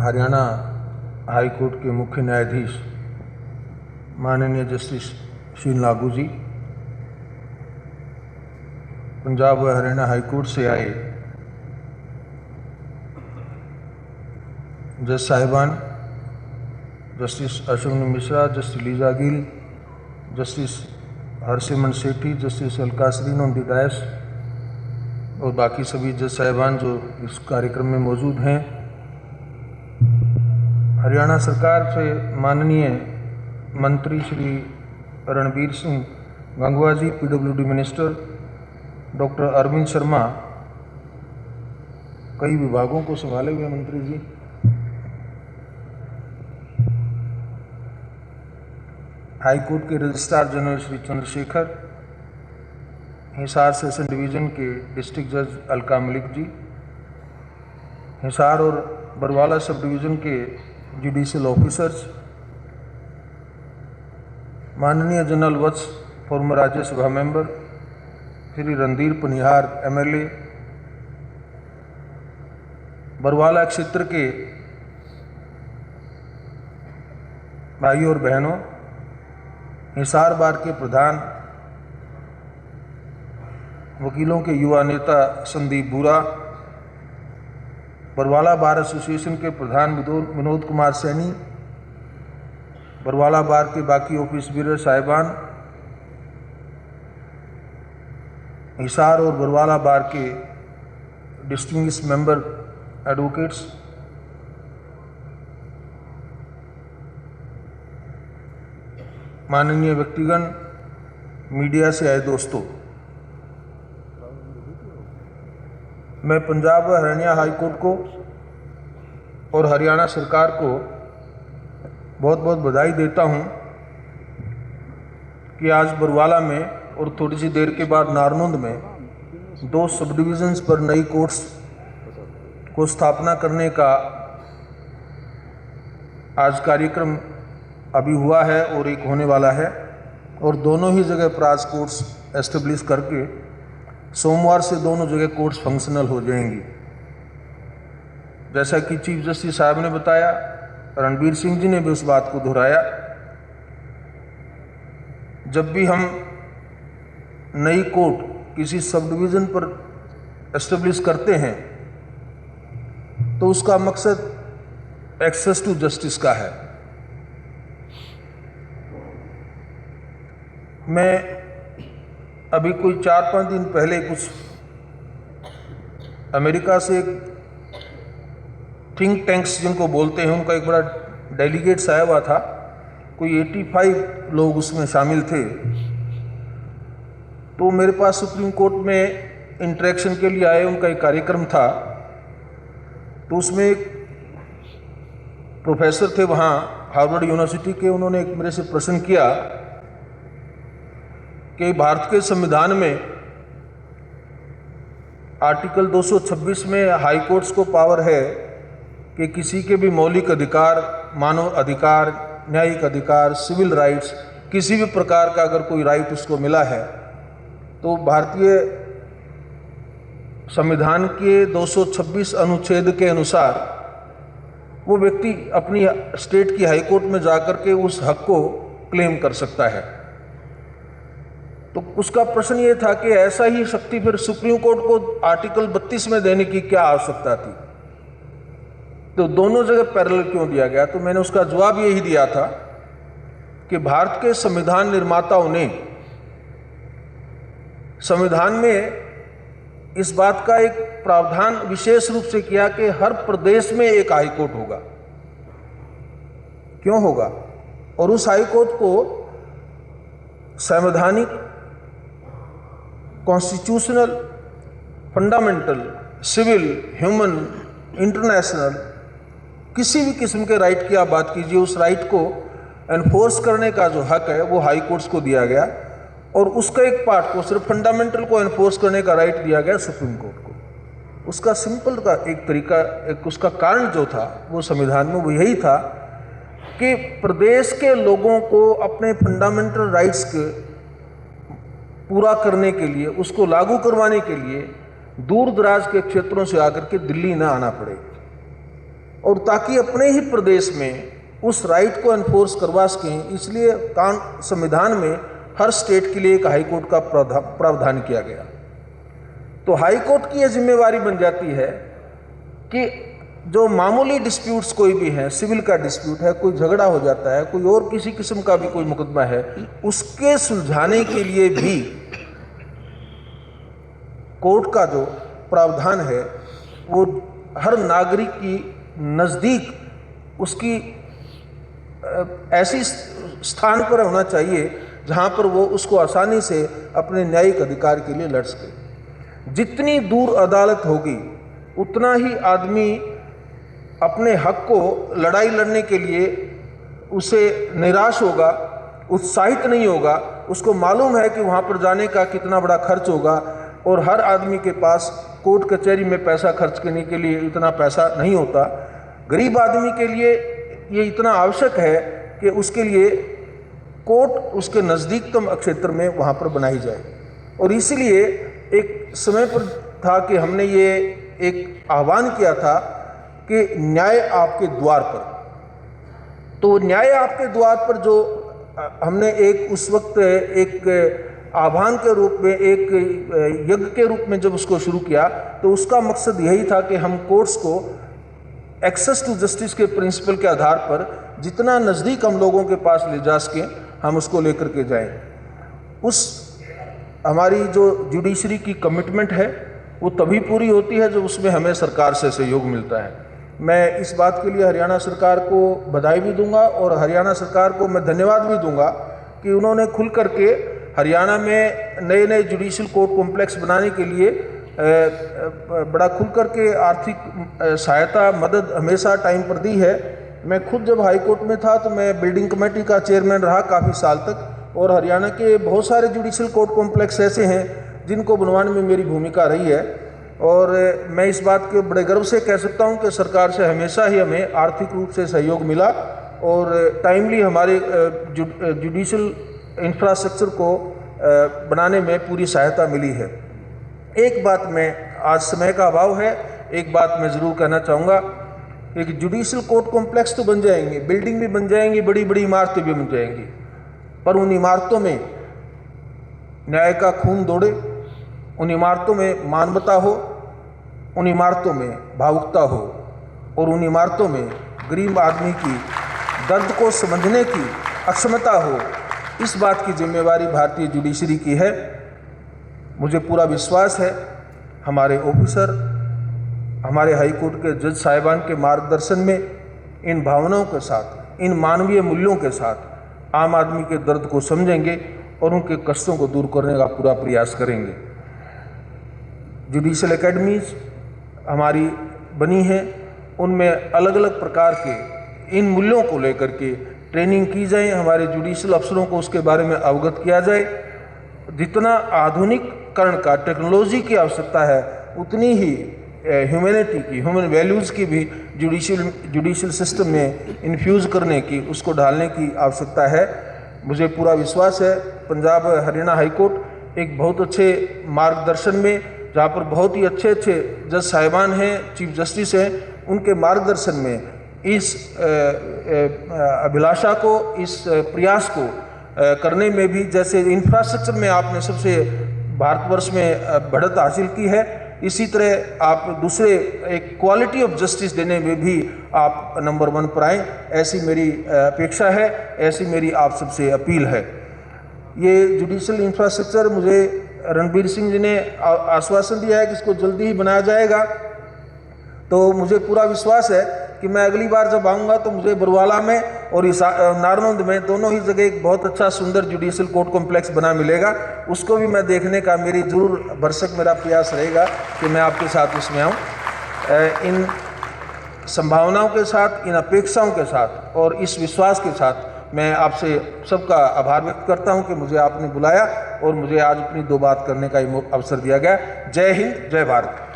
Haryana high court के मुख्य न्यायाधीश माननीय जस्टिस श्री लागू जी, पंजाब व हरियाणा हाई कोर्ट से आए जज साहिबान, justice Ashwini Mishra, justice Lisa Gill, justice Harsimran Sethi, justice Alka Sareen on the dais और बाकी सभी जज साहिबान जो इस कार्यक्रम में मौजूद हैं। हरियाणा सरकार से माननीय मंत्री Shri Ranbir Singh Gangwa ji, PWD minister doctor Arvind Sharma, कई विभागों को संभाले हुए मंत्री जी, हाई कोर्ट के registrar general Shri Chandrashekhar, Hisar session division के डिस्ट्रिक्ट जज अलका मलिक जी, हिसार और बरवाला सब डिवीज़न के जुडिशियल ऑफिसर्स, माननीय general Vats former Rajya Sabha member Shri Randhir Panihar MLA, Barwala क्षेत्र के भाइयों और बहनों, हिसार बार के प्रधान वकीलों के युवा नेता संदीप बुरा, बरवाला बार एसोसिएशन के प्रधान विनोद कुमार सैनी, बरवाला बार के बाकी ऑफिस बीरर साहिबान, हिसार और बरवाला बार के डिस्टिंग्विश्ड मेंबर एडवोकेट्स, माननीय व्यक्तिगण, मीडिया से आए दोस्तों, मैं पंजाब व हरियाणा हाई कोर्ट को और हरियाणा सरकार को बहुत बहुत बधाई देता हूं कि आज बरवाला में और थोड़ी सी देर के बाद नारनौंद में 2 सब डिविजन्स पर नई कोर्ट्स को स्थापना करने का आज कार्यक्रम अभी हुआ है और एक होने वाला है, और दोनों ही जगह पर आज कोर्ट्स एस्टेब्लिश करके सोमवार से दोनों जगह कोर्ट्स फंक्शनल हो जाएंगी। जैसा कि चीफ जस्टिस साहब ने बताया, रणबीर सिंह जी ने भी उस बात को दोहराया, जब भी हम नई कोर्ट किसी सब डिवीज़न पर एस्टेब्लिश करते हैं तो उसका मकसद एक्सेस टू जस्टिस का है। मैं अभी कोई 4-5 दिन पहले कुछ अमेरिका से एक थिंक टैंक्स जिनको बोलते हैं, उनका एक बड़ा डेलीगेट्स आया हुआ था, कोई 85 लोग उसमें शामिल थे। तो मेरे पास सुप्रीम कोर्ट में इंटरेक्शन के लिए आए, उनका एक कार्यक्रम था। तो उसमें एक प्रोफेसर थे वहाँ हार्वर्ड यूनिवर्सिटी के, उन्होंने एक मेरे से प्रश्न किया कि भारत के संविधान में आर्टिकल 226 में हाई कोर्ट्स को पावर है कि किसी के भी मौलिक अधिकार, मानव अधिकार, न्यायिक अधिकार, सिविल राइट्स, किसी भी प्रकार का अगर कोई राइट उसको मिला है तो भारतीय संविधान के 226 अनुच्छेद के अनुसार वो व्यक्ति अपनी स्टेट की हाई कोर्ट में जाकर के उस हक को क्लेम कर सकता है। तो उसका प्रश्न ये था कि ऐसा ही शक्ति फिर सुप्रीम कोर्ट को आर्टिकल 32 में देने की क्या आवश्यकता थी, तो दोनों जगह पैरेलल क्यों दिया गया। तो मैंने उसका जवाब यही दिया था कि भारत के संविधान निर्माताओं ने संविधान में इस बात का एक प्रावधान विशेष रूप से किया कि हर प्रदेश में एक हाई कोर्ट होगा। क्यों होगा? और उस हाई कोर्ट को संवैधानिक, constitutional, fundamental, civil, human, international, किसी भी किस्म के राइट की आप बात कीजिए, उस राइट को एनफोर्स करने का जो हक है वो हाई कोर्ट्स को दिया गया, और उसका एक पार्ट को, सिर्फ फंडामेंटल को एनफोर्स करने का राइट दिया गया सुप्रीम कोर्ट को। उसका सिंपल का एक तरीका, एक उसका कारण जो था वो संविधान में वो यही था कि प्रदेश के लोगों को अपने फंडामेंटल राइट्स के पूरा करने के लिए, उसको लागू करवाने के लिए दूर दराज के क्षेत्रों से आकर के दिल्ली न आना पड़े। और ताकि अपने ही प्रदेश में उस राइट को एनफोर्स करवा सकें, इसलिए संविधान में हर स्टेट के लिए एक हाई कोर्ट का प्रावधान किया गया। तो हाई कोर्ट की यह जिम्मेवारी बन जाती है कि जो मामूली डिस्प्यूट्स कोई भी है, सिविल का डिस्प्यूट है, कोई झगड़ा हो जाता है, कोई और किसी किस्म का भी कोई मुकदमा है, उसके सुलझाने के लिए भी कोर्ट का जो प्रावधान है वो हर नागरिक की नज़दीक उसकी ऐसी स्थान पर होना चाहिए जहाँ पर वो उसको आसानी से अपने न्यायिक अधिकार के लिए लड़ सके। जितनी दूर अदालत होगी उतना ही आदमी अपने हक को लड़ाई लड़ने के लिए उसे निराश होगा, उत्साहित नहीं होगा। उसको मालूम है कि वहाँ पर जाने का कितना बड़ा खर्च होगा और हर आदमी के पास कोर्ट कचहरी में पैसा खर्च करने के लिए इतना पैसा नहीं होता। गरीब आदमी के लिए ये इतना आवश्यक है कि उसके लिए कोर्ट उसके नज़दीकतम क्षेत्र में वहाँ पर बनाई जाए। और इसीलिए एक समय पर था कि हमने ये एक आह्वान किया था कि न्याय आपके द्वार पर। तो न्याय आपके द्वार पर जो हमने एक उस वक्त एक आह्वान के रूप में, एक यज्ञ के रूप में जब उसको शुरू किया, तो उसका मकसद यही था कि हम कोर्ट्स को एक्सेस टू जस्टिस के प्रिंसिपल के आधार पर जितना नज़दीक हम लोगों के पास ले जा सकें, हम उसको लेकर के जाएं। उस हमारी जो जुडिशरी की कमिटमेंट है वो तभी पूरी होती है जब उसमें हमें सरकार से सहयोग मिलता है। मैं इस बात के लिए हरियाणा सरकार को बधाई भी दूंगा और हरियाणा सरकार को मैं धन्यवाद भी दूंगा कि उन्होंने खुल करके हरियाणा में नए नए जुडिशल कोर्ट कॉम्प्लेक्स बनाने के लिए बड़ा खुल करके आर्थिक सहायता, मदद हमेशा टाइम पर दी है। मैं खुद जब हाई कोर्ट में था तो मैं बिल्डिंग कमेटी का चेयरमैन रहा काफ़ी साल तक, और हरियाणा के बहुत सारे जुडिशल कोर्ट कॉम्प्लेक्स ऐसे हैं जिनको बनवाने में मेरी भूमिका रही है। और मैं इस बात के बड़े गर्व से कह सकता हूं कि सरकार से हमेशा ही हमें आर्थिक रूप से सहयोग मिला और टाइमली हमारे जुडिशल इंफ्रास्ट्रक्चर को बनाने में पूरी सहायता मिली है। एक बात मैं, आज समय का अभाव है, एक बात मैं ज़रूर कहना चाहूँगा कि जुडिशल कोर्ट कॉम्प्लेक्स तो बन जाएंगे, बिल्डिंग भी बन जाएंगी, बड़ी बड़ी इमारतें भी बन जाएंगी, पर उन इमारतों में न्याय का खून दौड़े, उन इमारतों में मानवता हो, उन इमारतों में भावुकता हो और उन इमारतों में गरीब आदमी की दर्द को समझने की अक्षमता हो, इस बात की जिम्मेवारी भारतीय जुडिशरी की है। मुझे पूरा विश्वास है हमारे ऑफिसर, हमारे हाई कोर्ट के जज साहिबान के मार्गदर्शन में इन भावनाओं के साथ, इन मानवीय मूल्यों के साथ आम आदमी के दर्द को समझेंगे और उनके कष्टों को दूर करने का पूरा प्रयास करेंगे। जुडिशल एकेडमीज हमारी बनी हैं, उनमें अलग अलग प्रकार के इन मूल्यों को लेकर के ट्रेनिंग की जाए, हमारे जुडिशल अफसरों को उसके बारे में अवगत किया जाए। जितना आधुनिकीकरण का, टेक्नोलॉजी की आवश्यकता है, उतनी ही ह्यूमैनिटी की, ह्यूमन वैल्यूज़ की भी जुडिशल सिस्टम में इन्फ्यूज़ करने की, उसको ढालने की आवश्यकता है। मुझे पूरा विश्वास है पंजाब हरियाणा हाई कोर्ट एक बहुत अच्छे मार्गदर्शन में, जहाँ पर बहुत ही अच्छे अच्छे जज साहिबान हैं, चीफ जस्टिस हैं, उनके मार्गदर्शन में इस अभिलाषा को, इस प्रयास को करने में भी, जैसे इंफ्रास्ट्रक्चर में आपने सबसे भारतवर्ष में बढ़त हासिल की है, इसी तरह आप दूसरे एक क्वालिटी ऑफ जस्टिस देने में भी आप नंबर 1 पर आएँ, ऐसी मेरी अपेक्षा है, ऐसी मेरी आप सबसे अपील है। ये जुडिशल इंफ्रास्ट्रक्चर मुझे रणबीर सिंह जी ने आश्वासन दिया है कि इसको जल्दी ही बनाया जाएगा, तो मुझे पूरा विश्वास है कि मैं अगली बार जब आऊँगा तो मुझे बरवाला में और नारनौंद में, दोनों ही जगह एक बहुत अच्छा सुंदर जुडिशल कोर्ट कॉम्प्लेक्स बना मिलेगा। उसको भी मैं देखने का मेरी जरूर भरसक मेरा प्रयास रहेगा कि मैं आपके साथ उसमें आऊँ। इन संभावनाओं के साथ, इन अपेक्षाओं के साथ और इस विश्वास के साथ मैं आपसे सबका आभार व्यक्त करता हूं कि मुझे आपने बुलाया और मुझे आज अपनी 2 बात करने का अवसर दिया गया। जय हिंद, जय भारत।